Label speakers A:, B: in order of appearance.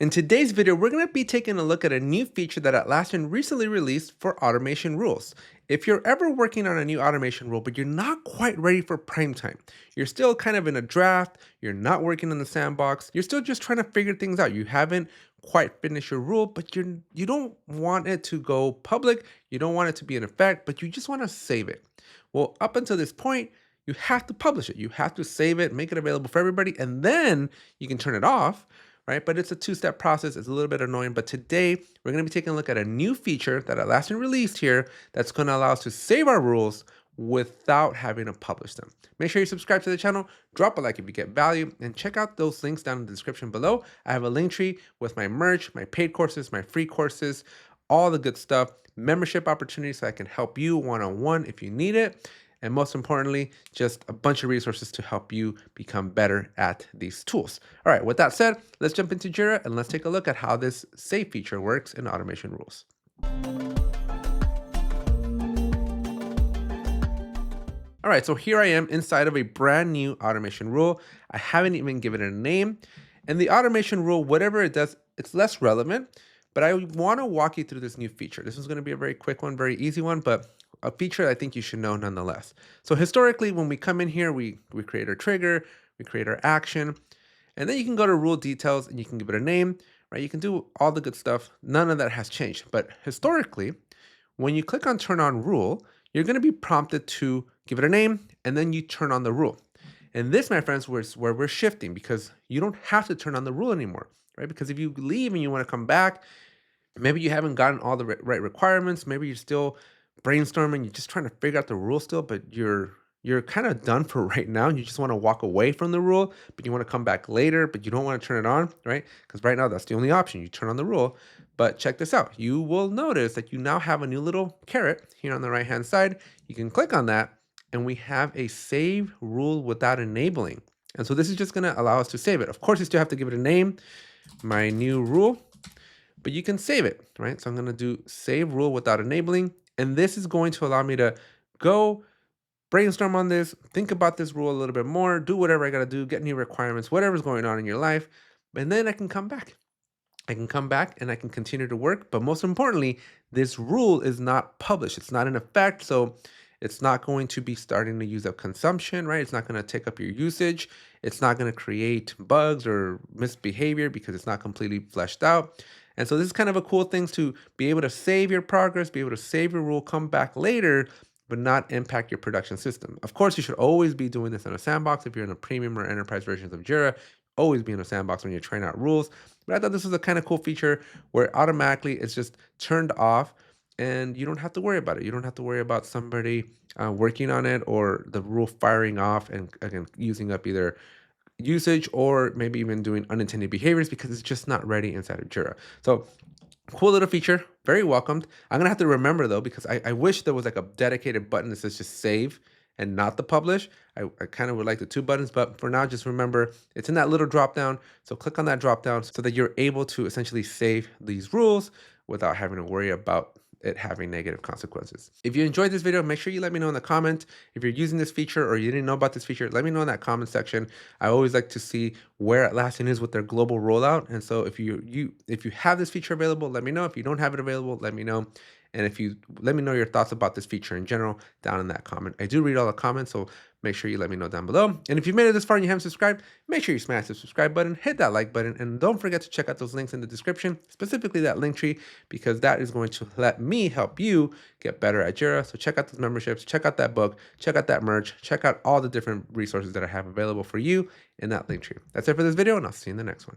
A: In today's video, we're going to be taking a look at a new feature that Atlassian recently released for automation rules. If you're ever working on a new automation rule, but you're not quite ready for prime time, you're still kind of in a draft, you're not working in the sandbox, you're still just trying to figure things out. You haven't quite finished your rule, but you don't want it to go public, you don't want it to be in effect, but you just want to save it. Well, up until this point, you have to publish it. You have to save it, make it available for everybody, and then you can turn it off, right? But it's a two-step process. It's a little bit annoying. But today, we're going to be taking a look at a new feature that Atlassian released here that's going to allow us to save our rules without having to publish them. Make sure you subscribe to the channel, drop a like if you get value, and check out those links down in the description below. I have a link tree with my merch, my paid courses, my free courses, all the good stuff, membership opportunities so I can help you one-on-one if you need it. And most importantly, just a bunch of resources to help you become better at these tools. All right, with that said, let's jump into Jira and let's take a look at how this save feature works in automation rules. All right, so here I am inside of a brand new automation rule. I haven't even given it a name. And the automation rule, whatever it does, it's less relevant, but I want to walk you through this new feature. This is going to be a very quick one, very easy one, but a feature I think you should know nonetheless. So historically, when we come in here, we create our trigger, we create our action, and then you can go to rule details and you can give it a name, right? You can do all the good stuff. None of that has changed. But historically, when you click on turn on rule, you're going to be prompted to give it a name and then you turn on the rule. And this, my friends, is where we're shifting because you don't have to turn on the rule anymore, right? Because if you leave and you want to come back, maybe you haven't gotten all the right requirements, maybe you're still brainstorming, you're just trying to figure out the rule still, but you're kind of done for right now. And you just want to walk away from the rule, but you want to come back later, but you don't want to turn it on, right? Because right now that's the only option. You turn on the rule. But check this out. You will notice that you now have a new little caret here on the right-hand side. You can click on that and we have a save rule without enabling. And so this is just going to allow us to save it. Of course, you still have to give it a name, my new rule, but you can save it, right? So I'm going to do save rule without enabling. And this is going to allow me to go brainstorm on this, think about this rule a little bit more, do whatever I got to do, get new requirements, whatever's going on in your life. And then I can come back. I can come back and I can continue to work. But most importantly, this rule is not published. It's not in effect. So it's not going to be starting to use up consumption, right? It's not going to take up your usage. It's not going to create bugs or misbehavior because it's not completely fleshed out. And so this is kind of a cool thing to be able to save your progress, be able to save your rule, come back later, but not impact your production system. Of course, you should always be doing this in a sandbox. If you're in a premium or enterprise versions of Jira, always be in a sandbox when you're trying out rules. But I thought this was a kind of cool feature where automatically it's just turned off and you don't have to worry about it. You don't have to worry about somebody working on it or the rule firing off and again, using up either usage or maybe even doing unintended behaviors because it's just not ready inside of Jira. So cool little feature, very welcomed. I'm gonna have to remember though, because I wish there was like a dedicated button that says just save and not the publish. I kind of would like the two buttons, but for now, just remember it's in that little drop down. So click on that drop down so that you're able to essentially save these rules without having to worry about it having negative consequences. If you enjoyed this video, make sure you let me know in the comment. If you're using this feature or you didn't know about this feature, let me know in that comment section. I always like to see where Atlassian is with their global rollout. And so if you have this feature available, let me know. If you don't have it available, let me know. And if you let me know your thoughts about this feature in general down in that comment. I do read all the comments, so make sure you let me know down below. And if you've made it this far and you haven't subscribed, make sure you smash the subscribe button, hit that like button, and don't forget to check out those links in the description, specifically that link tree, because that is going to let me help you get better at Jira. So check out those memberships, check out that book, check out that merch, check out all the different resources that I have available for you in that link tree. That's it for this video, and I'll see you in the next one.